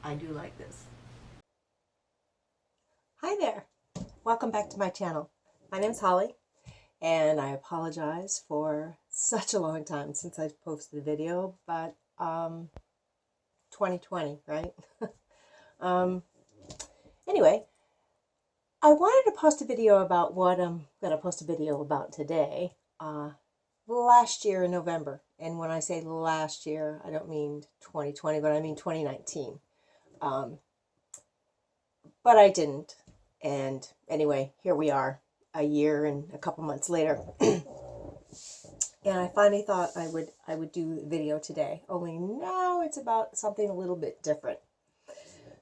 I do like this. Hi there. Welcome back to my channel. My name's Holly, and I apologize for such a long time since I posted a video, but 2020, right? Anyway, I wanted to post a video about what I'm going to post a video about today. Last year in November, and when I say last year, I don't mean 2020, but I mean 2019. But I didn't. And anyway, here we are a year and a couple months later. And I finally thought I would do a video today. Only now it's about something a little bit different.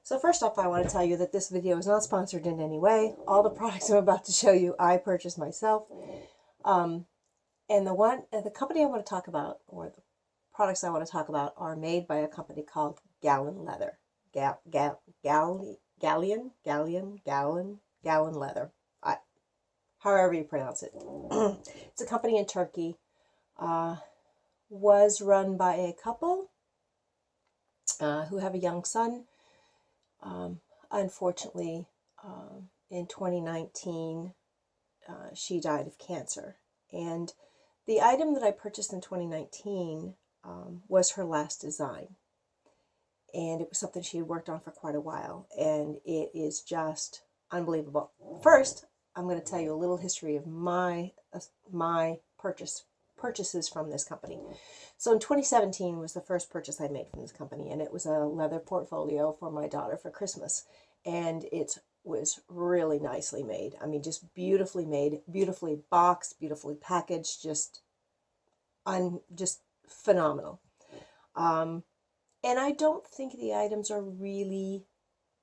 So first off, I want to tell you that this video is not sponsored in any way. All the products I'm about to show you, I purchased myself. And the company I want to talk about, or the products I want to talk about, are made by a company called Galen Leather. Galen Leather. However you pronounce it. It's a company in Turkey. Was run by a couple who have a young son. Unfortunately, in 2019, she died of cancer. And the item that I purchased in 2019 was her last design. And it was something she had worked on for quite a while. And it is just unbelievable. First, I'm going to tell you a little history of my purchases from this company. So in 2017 was the first purchase I made from this company. And it was a leather portfolio for my daughter for Christmas. And it was really nicely made. I mean, just beautifully made, beautifully boxed, beautifully packaged, just phenomenal. And I don't think the items are really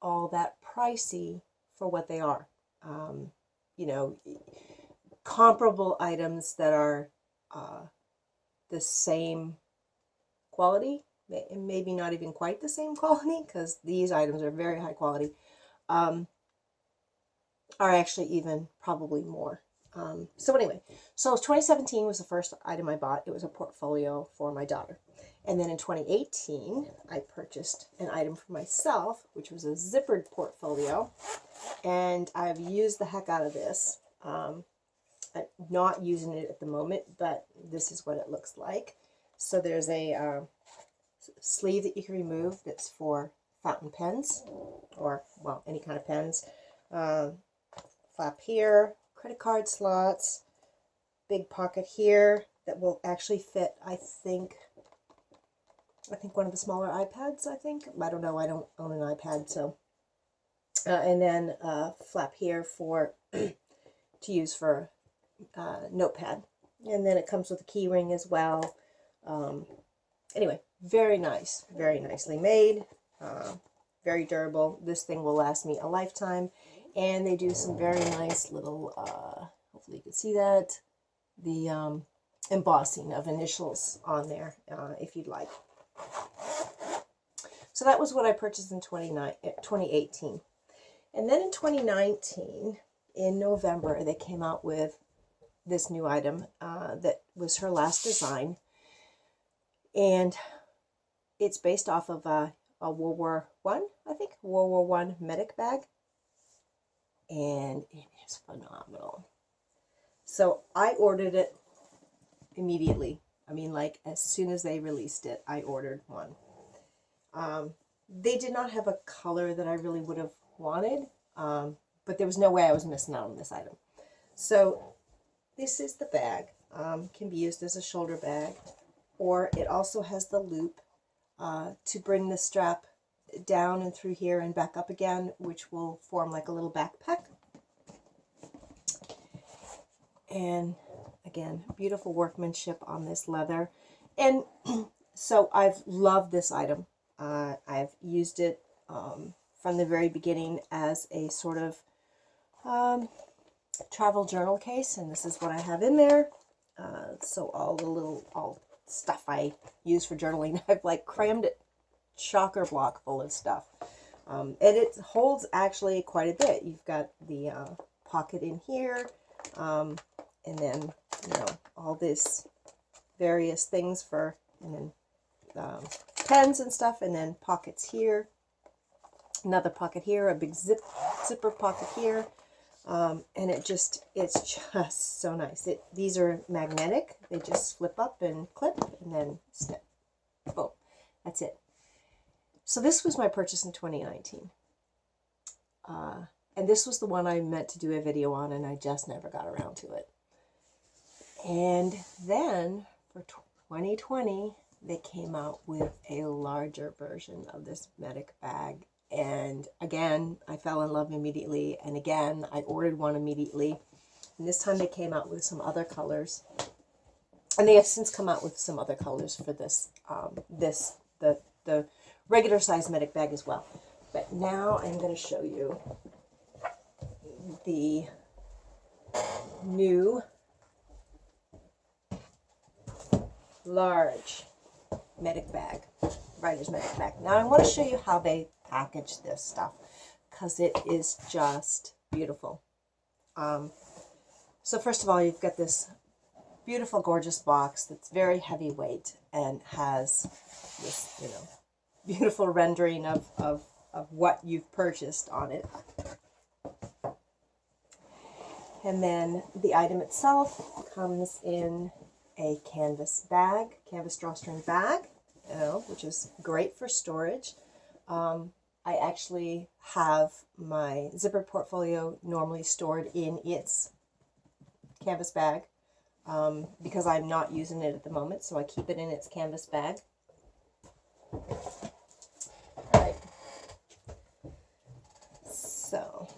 all that pricey for what they are. You know, comparable items that are the same quality, maybe not even quite the same quality, because these items are very high quality, are actually even probably more. So anyway, so 2017 was the first item I bought. It was a portfolio for my daughter. And then in 2018, I purchased an item for myself, which was a zippered portfolio. And I've used the heck out of this. I'm not using it at the moment, but this is what it looks like. So there's a sleeve that you can remove that's for fountain pens, or, well, any kind of pens. Flap here, credit card slots, big pocket here that will actually fit, I think one of the smaller iPads, I don't know, I don't own an iPad, so. And then flap here for, to use for notepad. And then it comes with a key ring as well. Anyway, very nice, very nicely made, very durable. This thing will last me a lifetime. And they do some very nice little, hopefully you can see that, the embossing of initials on there, if you'd like. So that was what I purchased in 2018. And then in 2019, in November, they came out with this new item that was her last design. And it's based off of a World War I, World War I medic bag. And it is phenomenal. So I ordered it immediately. I mean, like, as soon as they released it, I ordered one. They did not have a color that I really would have wanted, but there was no way I was missing out on this item. So this is the bag. Can be used as a shoulder bag, or it also has the loop to bring the strap down and through here and back up again, which will form like a little backpack. And again, beautiful workmanship on this leather. And so I've loved this item. I've used it from the very beginning as a sort of travel journal case, and this is what I have in there. So all the stuff I use for journaling, I've like crammed it chocker block full of stuff. And it holds actually quite a bit. You've got the pocket in here, and then, you know, all this various things for, and then pens and stuff, and then pockets here. Another pocket here, a big zipper pocket here. And it's just so nice. These are magnetic. They just flip up and clip and then snip. Boom. That's it. So this was my purchase in 2019. And this was the one I meant to do a video on, and I just never got around to it. And then for 2020, they came out with a larger version of this medic bag. And again, I fell in love immediately. And again, I ordered one immediately. And this time they came out with some other colors. And they have since come out with some other colors for this, the regular size medic bag as well. But now I'm going to show you the new large medic bag, writer's medic bag. Now I want to show you how they package this stuff because it is just beautiful. So first of all, you've got this beautiful, gorgeous box that's very heavyweight and has this, you know, beautiful rendering of what you've purchased on it. And then the item itself comes in a canvas bag, canvas drawstring bag, you know, which is great for storage. I actually have my Zippered Portfolio normally stored in its canvas bag because I'm not using it at the moment, so I keep it in its canvas bag. Right. So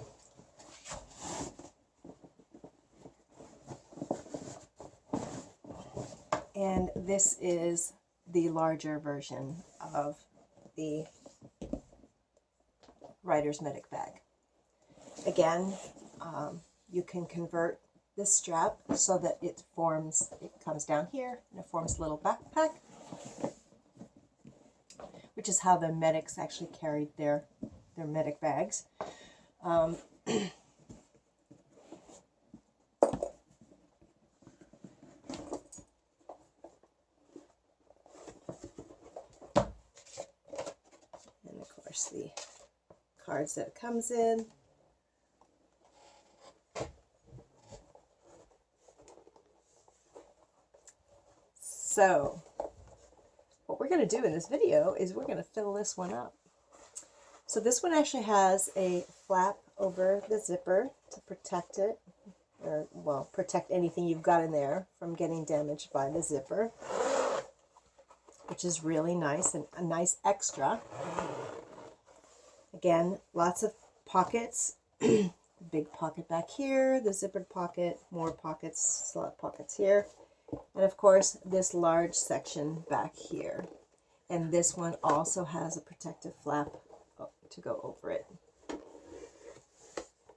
and this is the larger version of the writer's medic bag. Again, you can convert this strap so that it comes down here and it forms a little backpack, which is how the medics actually carried their medic bags. And of course the cards that it comes in. So what we're going to do in this video is we're going to fill this one up. So this one actually has a flap over the zipper to protect it, or well, protect anything you've got in there from getting damaged by the zipper, which is really nice and a nice extra. Again, lots of pockets. Big pocket back here, the zippered pocket, more pockets, slot pockets here. And of course, this large section back here. And this one also has a protective flap to go over it.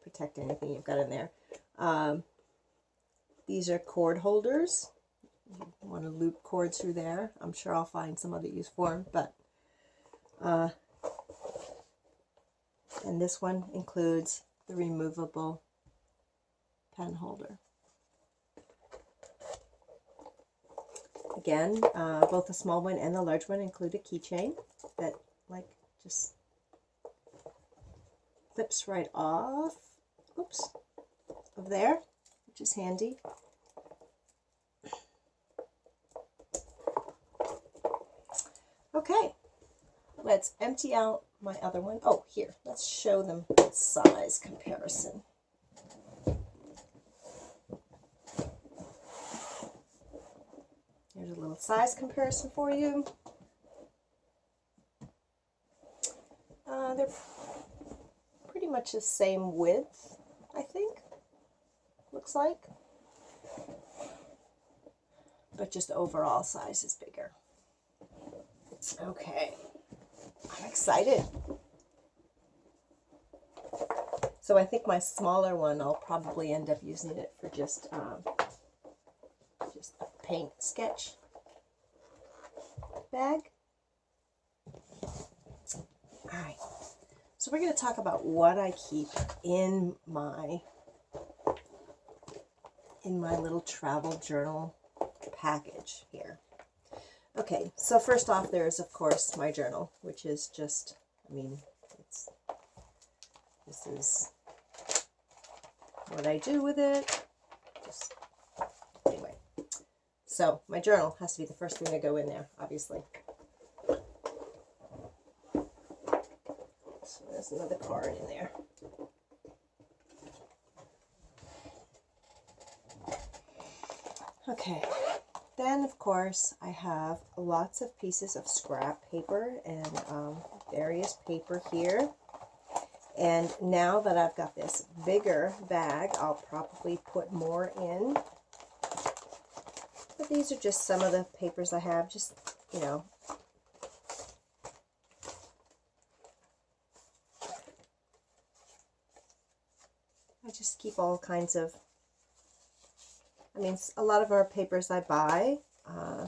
Protect anything you've got in there. These are cord holders. You want to loop cord through there. I'm sure I'll find some other use for them, but and this one includes the removable pen holder. Again, both the small one and the large one include a keychain that just clips right off, oops, of there, which is handy. Okay, let's empty out my other one. Oh, here, let's show them the size comparison. Here's a little size comparison for you. They're pretty much the same width, I think, looks like. But just overall size is bigger. Okay, I'm excited. So I think my smaller one, I'll probably end up using it for just a paint sketch bag. All right, so we're going to talk about what I keep in my little travel journal package here. Okay, so first off, there's of course my journal, which is just, I mean, it's This is what I do with it. Just anyway. So my journal has to be the first thing to go in there, obviously. So there's another card in there. Okay, then of course I have lots of pieces of scrap paper and various paper here. And now that I've got this bigger bag, I'll probably put more in. But these are just some of the papers I have, just, you know. I just keep all kinds of, I mean, a lot of our papers I buy,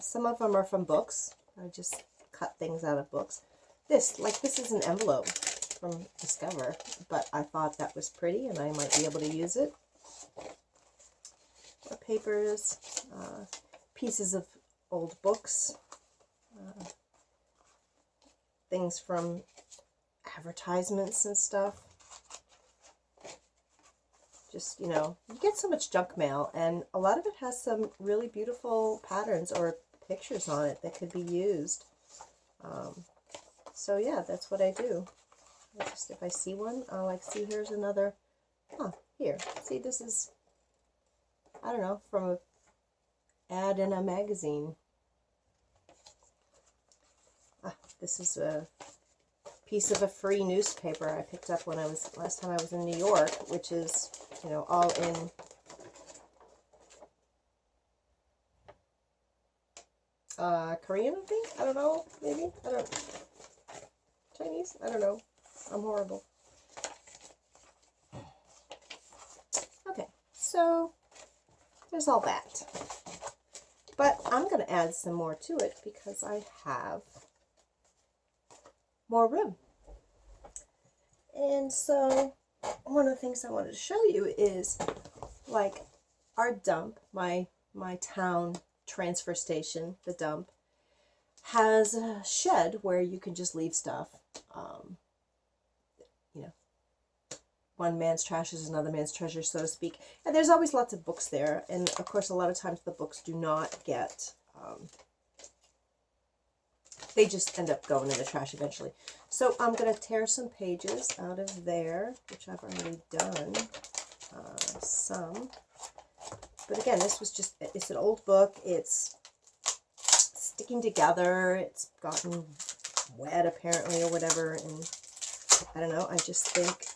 some of them are from books. I just cut things out of books. This is an envelope from Discover, but I thought that was pretty and I might be able to use it. More papers, pieces of old books, things from advertisements and stuff. Just, you know, you get so much junk mail, and a lot of it has some really beautiful patterns or pictures on it that could be used. So yeah, that's what I do. If I see one, I'll like, see, here's another, here, see, this is, I don't know, from an ad in a magazine. This is a piece of a free newspaper I picked up when last time I was in New York, which is, you know, all in Korean, I think? I don't know, maybe? I don't, Chinese? I don't know. I'm horrible. Okay, so there's all that. But I'm going to add some more to it because I have more room. And so one of the things I wanted to show you is, like, our dump, my town transfer station, the dump, has a shed where you can just leave stuff. You know, one man's trash is another man's treasure, so to speak. And there's always lots of books there. And of course, a lot of times the books do not get, they just end up going in the trash eventually. So I'm going to tear some pages out of there, which I've already done some. But again, this was just, it's an old book. It's sticking together. It's gotten wet apparently or whatever. And I don't know, I just think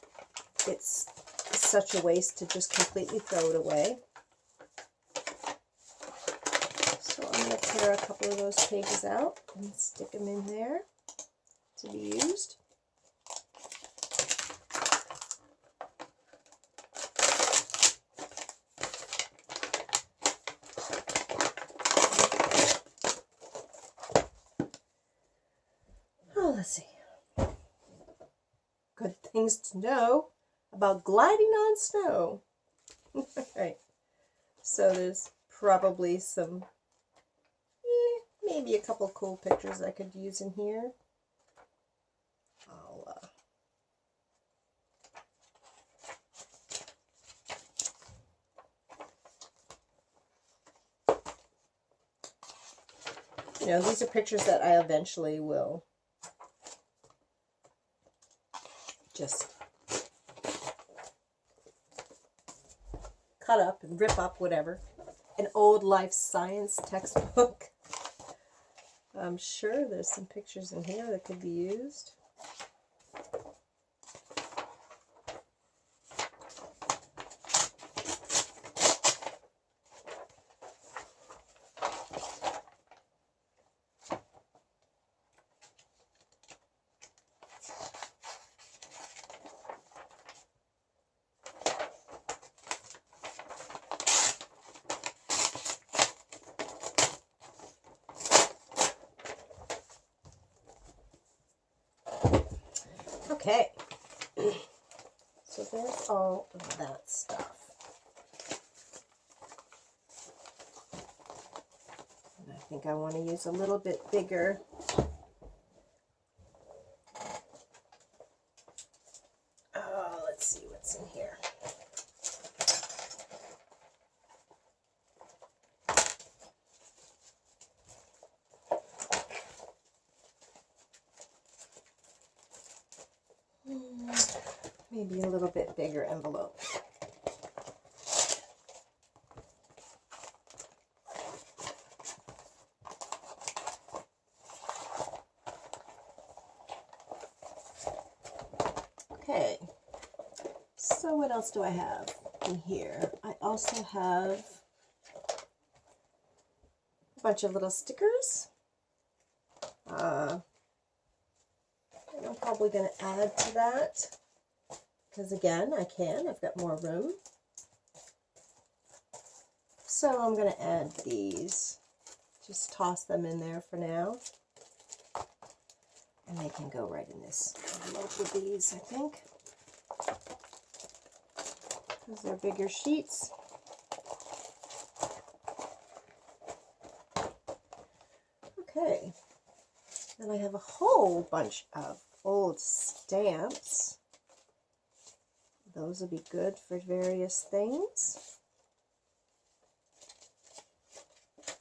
it's such a waste to just completely throw it away. So I'm going to tear a couple of those pages out and stick them in there to be used. Oh, let's see. Good things to know about gliding on snow. Okay, so there's probably some, maybe a couple cool pictures I could use in here. You know, these are pictures that I eventually will just cut up and rip up, whatever. An old life science textbook. I'm sure there's some pictures in here that could be used. Okay, so there's all of that stuff. And I think I want to use a little bit bigger. Let's maybe a little bit bigger envelope. Okay, so what else do I have in here? I also have a bunch of little stickers. I'm probably going to add to that because, again, I can. I've got more room. So I'm going to add these. Just toss them in there for now. And they can go right in this envelope with these, I think. Because they're bigger sheets. Okay. Then I have a whole bunch of old stamps. Those will be good for various things. I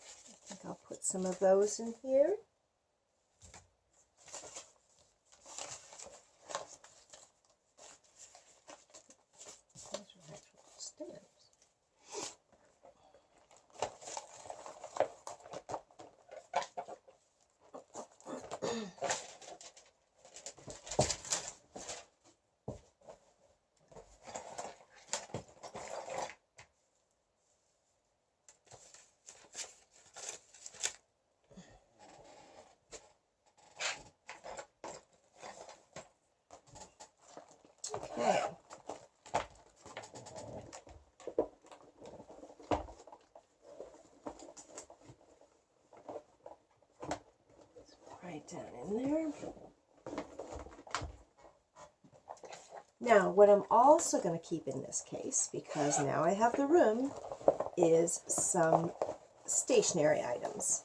think I'll put some of those in here. Okay. Right down in there. Now, what I'm also going to keep in this case, because now I have the room, is some stationery items.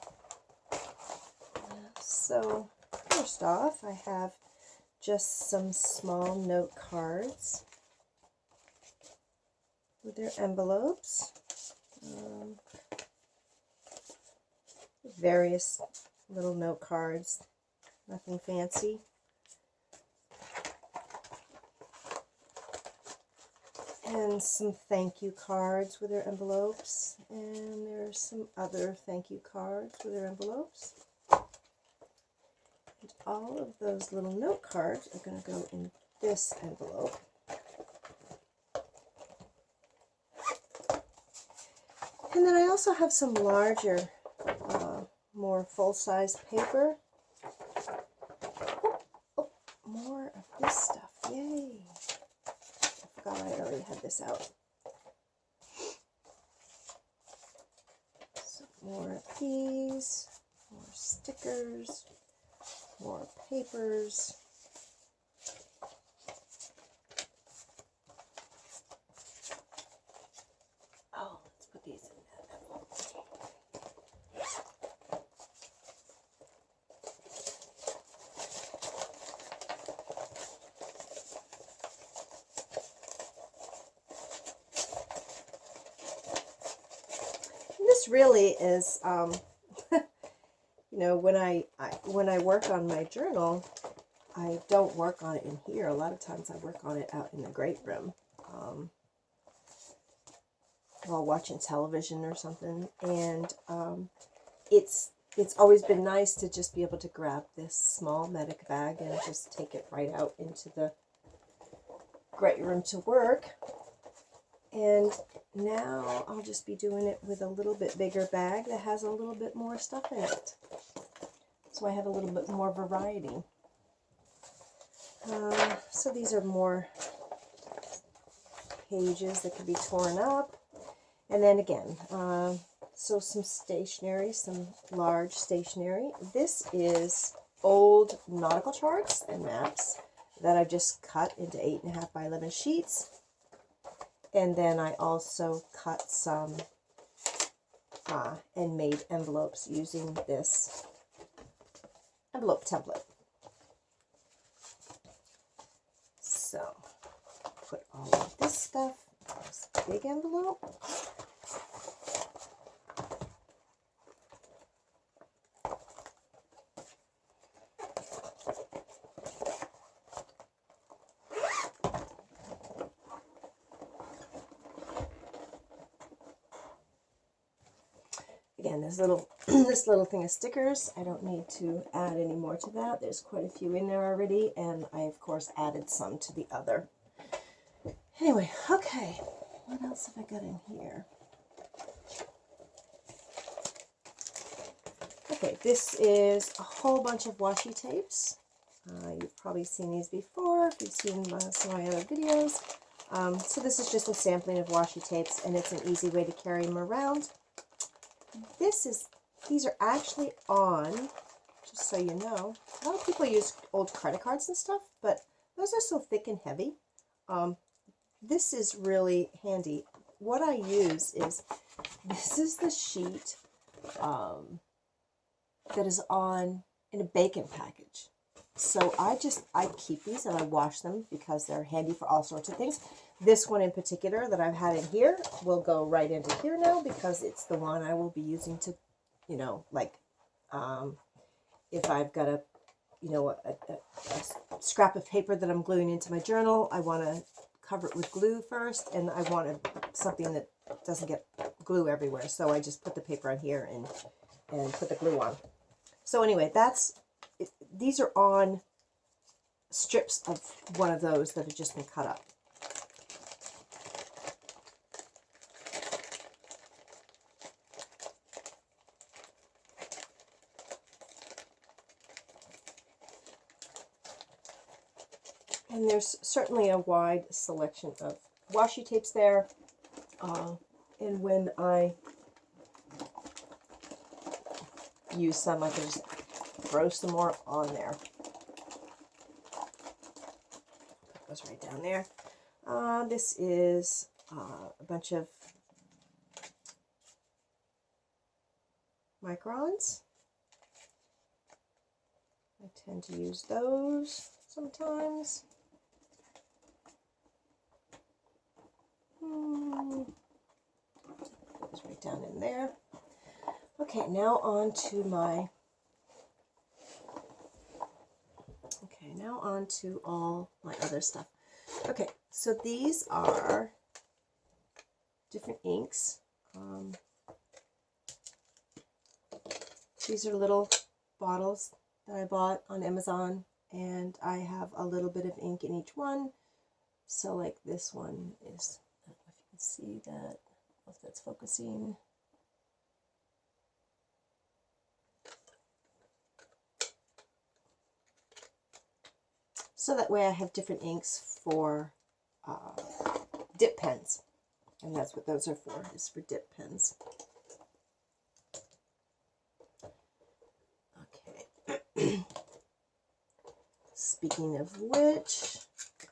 So, first off, I have just some small note cards with their envelopes. Various little note cards, nothing fancy. And some thank you cards with their envelopes. And there's some other thank you cards with their envelopes. And all of those little note cards are going to go in this envelope. And then I also have some larger, more full-size paper. Oh, more of this stuff. Yay! I forgot I already had this out. So more of these, more stickers, more papers. Oh, let's put these in that envelope. This really is, you know, when I work on my journal, I don't work on it in here. A lot of times I work on it out in the great room, while watching television or something. And it's always been nice to just be able to grab this small medic bag and just take it right out into the great room to work. And now I'll just be doing it with a little bit bigger bag that has a little bit more stuff in it. So I have a little bit more variety. So these are more pages that can be torn up. And then again, so some stationery, some large stationery. This is old nautical charts and maps that I've just cut into 8.5 by 11 sheets. And then I also cut some and made envelopes using this envelope template. So, put all of this stuff in this big envelope. Again, this little this little thing of stickers, I don't need to add any more to that. There's quite a few in there already, and I of course added some to the other. Anyway, okay, what else have I got in here? Okay, this is a whole bunch of washi tapes. You've probably seen these before if you've seen some of my other videos. So this is just a sampling of washi tapes, and it's an easy way to carry them around. These are actually on, just so you know, a lot of people use old credit cards and stuff, but those are so thick and heavy. This is really handy. What I use is, this is the sheet that is on in a bacon package. So I keep these and I wash them because they're handy for all sorts of things. This one in particular that I've had in here will go right into here now because it's the one I will be using to, you know, like if I've got a scrap of paper that I'm gluing into my journal, I want to cover it with glue first, and I wanted something that doesn't get glue everywhere. So I just put the paper on here and put the glue on. So anyway, these are on strips of one of those that have just been cut up. And there's certainly a wide selection of washi tapes there. And when I use some, I can just throw some more on there. That goes right down there. This is a bunch of microns. I tend to use those sometimes. Goes right down in there. Okay, now on to all my other stuff. Okay, so these are different inks. These are little bottles that I bought on Amazon, and I have a little bit of ink in each one. So like this one is, I don't know if you can see that, if that's focusing. So that way I have different inks for dip pens. And that's what those are for, is for dip pens. Okay. Speaking of which,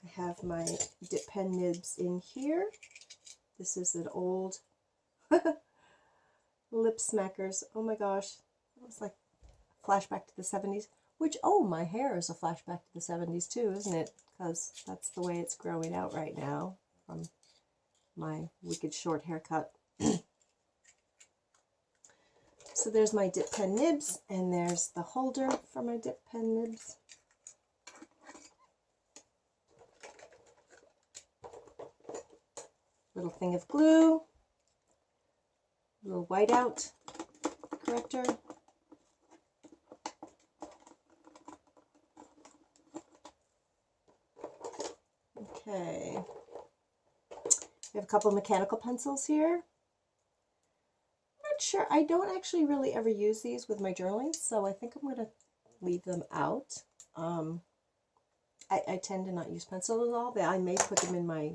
I have my dip pen nibs in here. This is an old Lip Smackers. Oh my gosh. It was like a flashback to the 70s. Which, oh, my hair is a flashback to the 70s too, isn't it? Because that's the way it's growing out right now from my wicked short haircut. So there's my dip pen nibs, and there's the holder for my dip pen nibs. Little thing of glue, little whiteout corrector. Okay, we have a couple of mechanical pencils here. I'm not sure, I don't actually really ever use these with my journaling, so I think I'm going to leave them out. I tend to not use pencils at all, but I may put them in I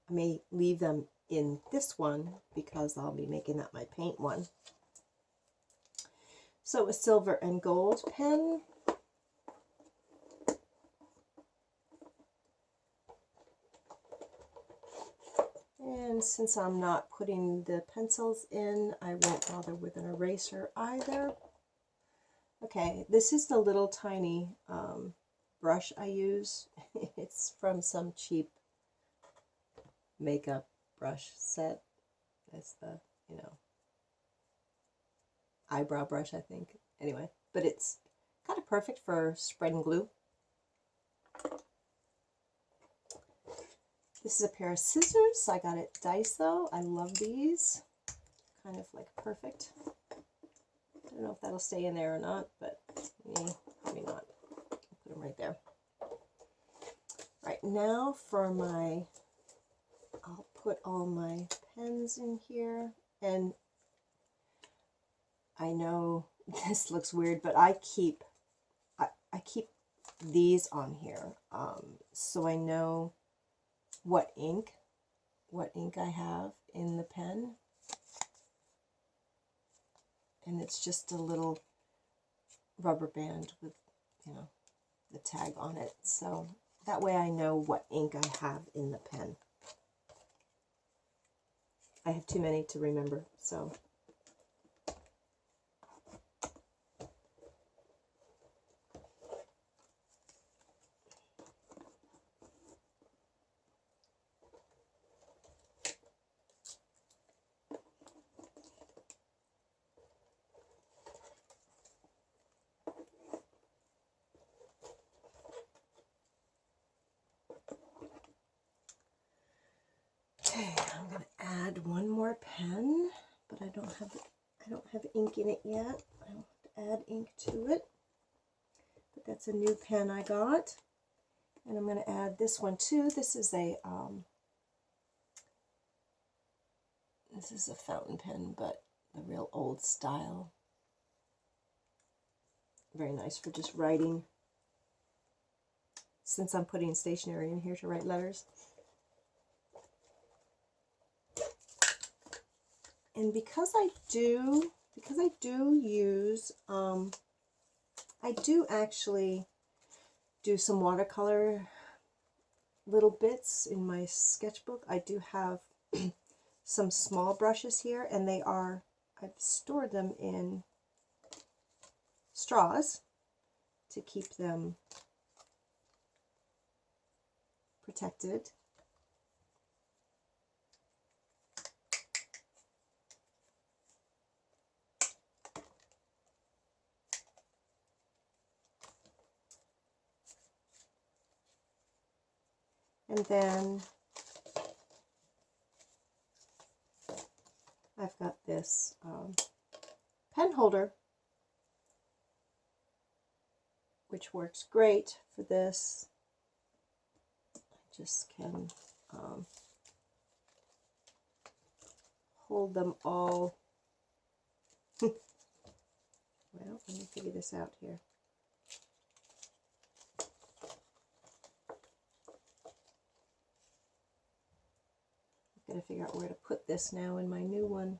may leave them in this one because I'll be making that my paint one. So a silver and gold pen. And since I'm not putting the pencils in, I won't bother with an eraser either. Okay, this is the little tiny brush I use. It's from some cheap makeup brush set. It's the, you know, eyebrow brush, I think. Anyway, but it's kind of perfect for spreading glue. This is a pair of scissors. I got it Daiso. I love these. Kind of like perfect. don't know if that'll stay in there or not, but maybe not. I'll put them right there. Right, now for my, I'll put all my pens in here, and I know this looks weird, but I keep these on here, so I know what ink I have in the pen, and it's just a little rubber band with, you know, the tag on it, so that way I know what ink I have in the pen. I have too many to remember, so. Okay, I'm going to add one more pen, but I don't have ink in it yet. I don't have to add ink to it. But that's a new pen I got. And I'm going to add this one too. This is a fountain pen, but the real old style. Very nice for just writing, since I'm putting stationery in here to write letters. And because I do use, I do actually do some watercolor little bits in my sketchbook. I do have some small brushes here, and I've stored them in straws to keep them protected. And then I've got this pen holder, which works great for this. I just can hold them all. Well, let me figure this out here. I've got to figure out where to put this now in my new one.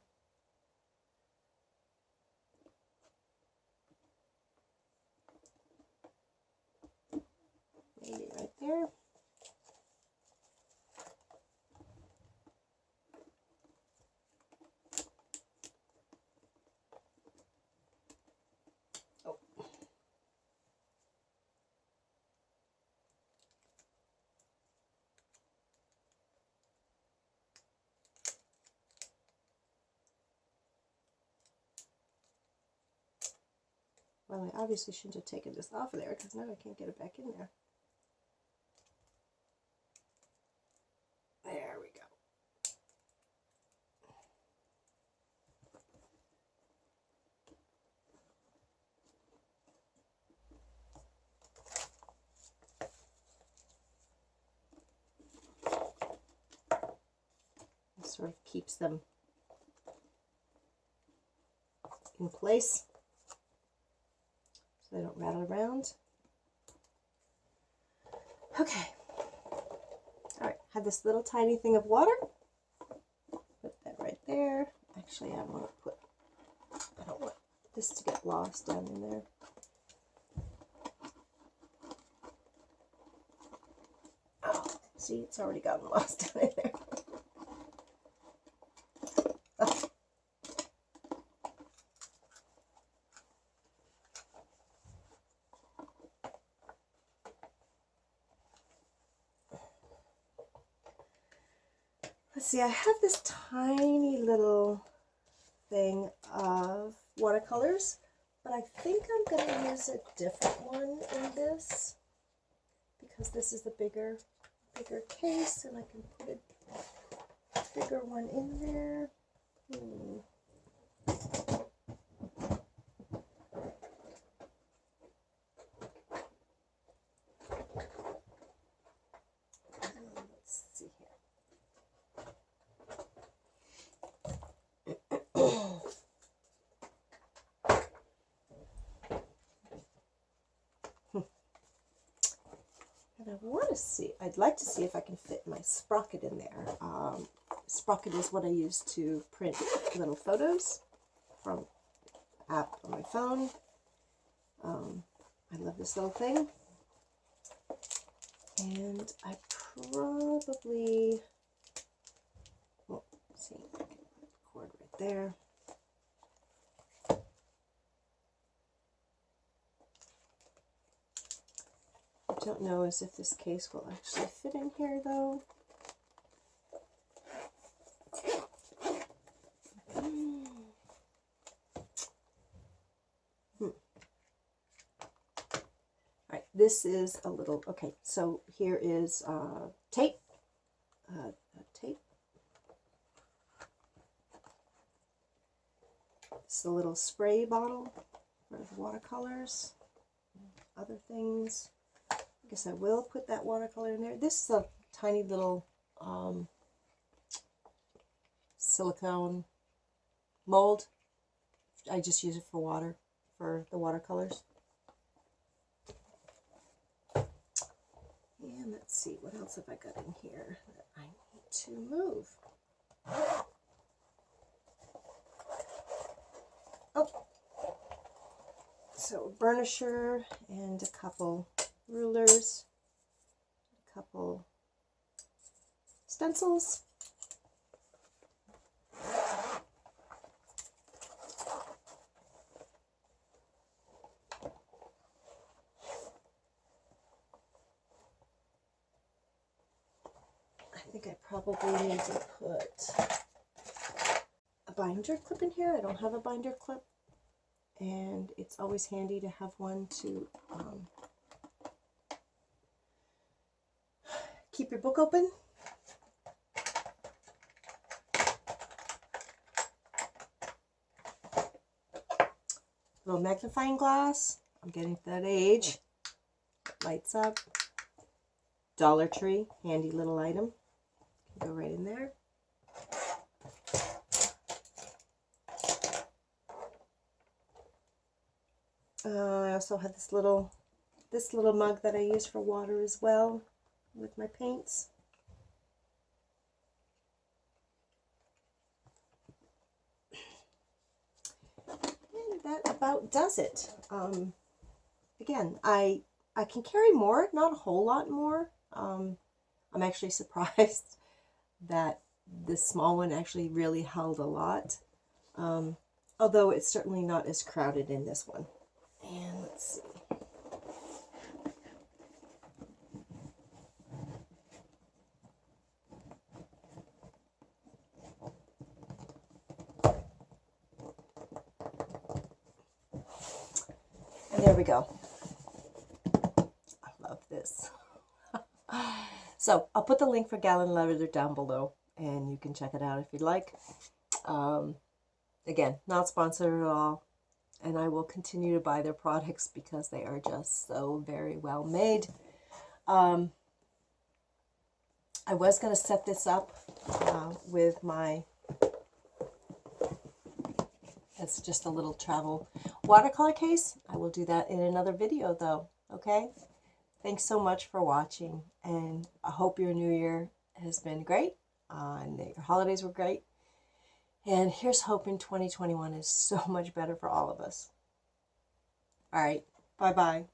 Maybe right there. Oh. Well, I obviously shouldn't have taken this off of there, because now I can't get it back in there. There we go. It sort of keeps them in place so they don't rattle around. Okay. All right, have this little tiny thing of water. Put that right there. Actually, I don't want this to get lost down in there. Oh, see, it's already gotten lost down in there. Oh. Let's see, I have this tiny little thing of watercolors, but I think I'm going to use a different one in this, because this is the bigger case, and I can put a bigger one in there. to see, I'd like to see if I can fit my sprocket in there. Sprocket is what I use to print little photos from the app on my phone. I love this little thing. And I probably, well, let's see, I can put the cord right there. I don't know as if this case will actually fit in here though. Alright, this is a little, okay, so here is tape. Tape. It's a little spray bottle for the watercolors, other things. I guess I will put that watercolor in there. This is a tiny little silicone mold. I just use it for water, for the watercolors. And let's see, what else have I got in here that I need to move? Oh, so a burnisher and a couple rulers, a couple stencils. I think I probably need to put a binder clip in here. I don't have a binder clip, and it's always handy to have one to keep your book open. Little magnifying glass. I'm getting to that age. Lights up. Dollar Tree, handy little item. Go right in there. I also have this little mug that I use for water as well with my paints. And that about does it. Again, I can carry more, not a whole lot more. I'm actually surprised that this small one actually really held a lot, although it's certainly not as crowded in this one. And let's see. And there we go. I love this. So I'll put the link for Galen Leather down below, and you can check it out if you'd like. Again, not sponsored at all, and I will continue to buy their products because they are just so very well made. I was going to set this up with my, it's just a little travel watercolor case. I will do that in another video though, okay? Thanks so much for watching, and I hope your new year has been great, and that your holidays were great. And here's hoping 2021 is so much better for all of us. All right, bye-bye.